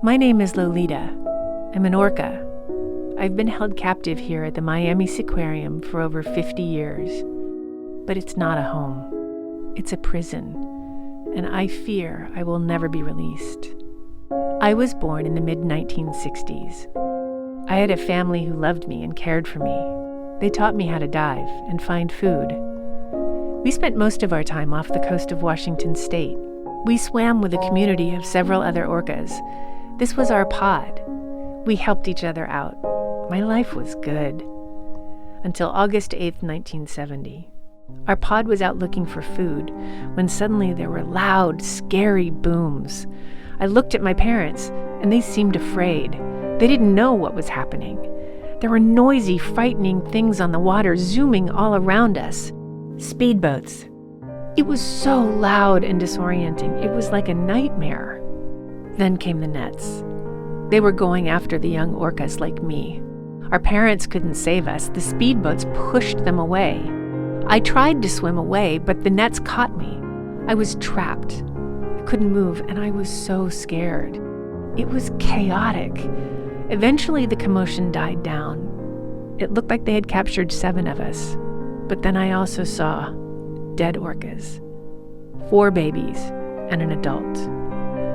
My name is Lolita. I'm an orca. I've been held captive here at the Miami Seaquarium for over 50 years. But it's not a home. It's a prison, and I fear I will never be released. I was born in the mid-1960s. I had a family who loved me and cared for me. They taught me how to dive and find food. We spent most of our time off the coast of Washington State. We swam with a community of several other orcas. This was our pod. We helped each other out. My life was good. Until August 8th, 1970. Our pod was out looking for food when suddenly there were loud, scary booms. I looked at my parents, and they seemed afraid. They didn't know what was happening. There were noisy, frightening things on the water zooming all around us. Speedboats. It was so loud and disorienting. It was like a nightmare. Then came the nets. They were going after the young orcas like me. Our parents couldn't save us. The speedboats pushed them away. I tried to swim away, but the nets caught me. I was trapped. I couldn't move, and I was so scared. It was chaotic. Eventually, the commotion died down. It looked like they had captured 7 of us. But then I also saw dead orcas. 4 babies and an adult.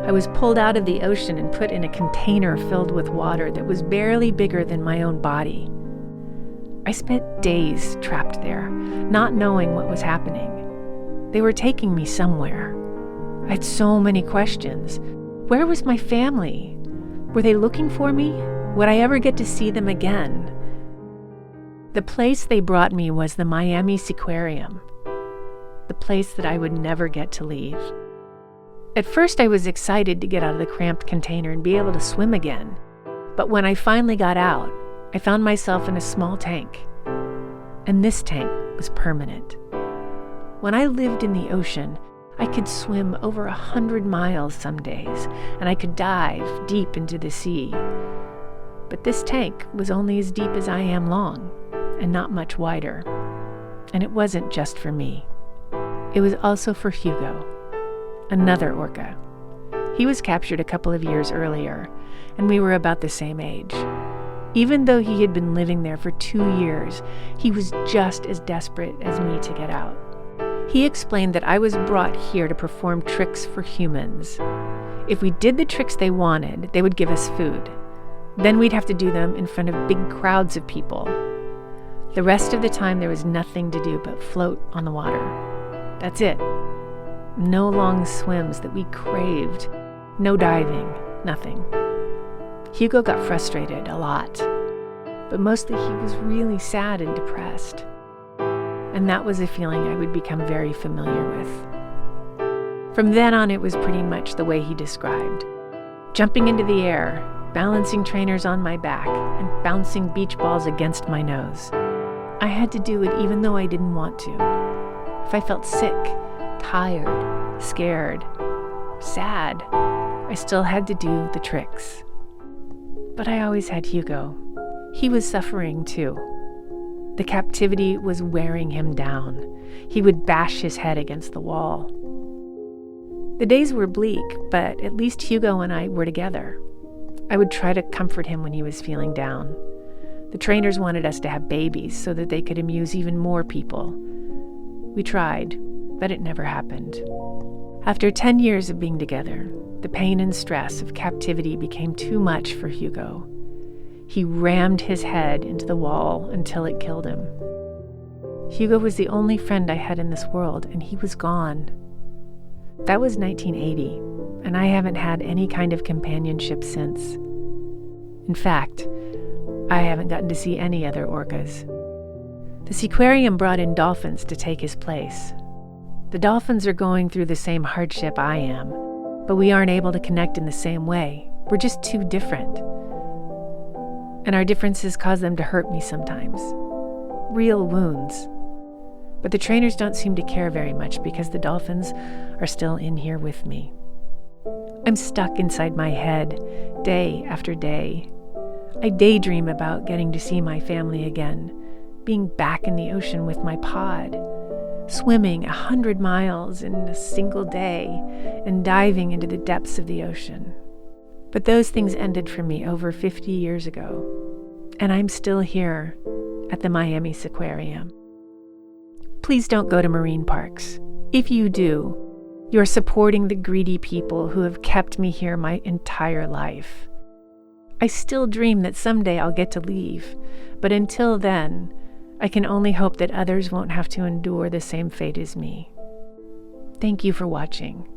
I was pulled out of the ocean and put in a container filled with water that was barely bigger than my own body. I spent days trapped there, not knowing what was happening. They were taking me somewhere. I had so many questions. Where was my family? Were they looking for me? Would I ever get to see them again? The place they brought me was the Miami Seaquarium, the place that I would never get to leave. At first, I was excited to get out of the cramped container and be able to swim again. But when I finally got out, I found myself in a small tank. And this tank was permanent. When I lived in the ocean, I could swim over 100 miles some days, and I could dive deep into the sea. But this tank was only as deep as I am long, and not much wider. And it wasn't just for me. It was also for Hugo, another orca. He was captured a couple of years earlier, and we were about the same age. Even though he had been living there for 2 years, he was just as desperate as me to get out. He explained that I was brought here to perform tricks for humans. If we did the tricks they wanted, they would give us food. Then we'd have to do them in front of big crowds of people. The rest of the time there was nothing to do but float on the water. That's it. No long swims that we craved. No diving. Nothing. Hugo got frustrated a lot. But mostly he was really sad and depressed. And that was a feeling I would become very familiar with. From then on, it was pretty much the way he described. Jumping into the air, balancing trainers on my back, and bouncing beach balls against my nose. I had to do it even though I didn't want to. If I felt sick, tired, scared, sad, I still had to do the tricks. But I always had Hugo. He was suffering too. The captivity was wearing him down. He would bash his head against the wall. The days were bleak, but at least Hugo and I were together. I would try to comfort him when he was feeling down. The trainers wanted us to have babies so that they could amuse even more people. We tried, but it never happened. After 10 years of being together, the pain and stress of captivity became too much for Hugo. He rammed his head into the wall until it killed him. Hugo was the only friend I had in this world, and he was gone. That was 1980, and I haven't had any kind of companionship since. In fact, I haven't gotten to see any other orcas. The Seaquarium brought in dolphins to take his place. The dolphins are going through the same hardship I am, but we aren't able to connect in the same way. We're just too different. And our differences cause them to hurt me sometimes. Real wounds. But the trainers don't seem to care very much because the dolphins are still in here with me. I'm stuck inside my head, day after day. I daydream about getting to see my family again, being back in the ocean with my pod, swimming 100 miles in a single day, and diving into the depths of the ocean. But those things ended for me over 50 years ago, and I'm still here at the Miami Seaquarium. Please don't go to marine parks. If you do, you're supporting the greedy people who have kept me here my entire life. I still dream that someday I'll get to leave, but until then, I can only hope that others won't have to endure the same fate as me. Thank you for watching.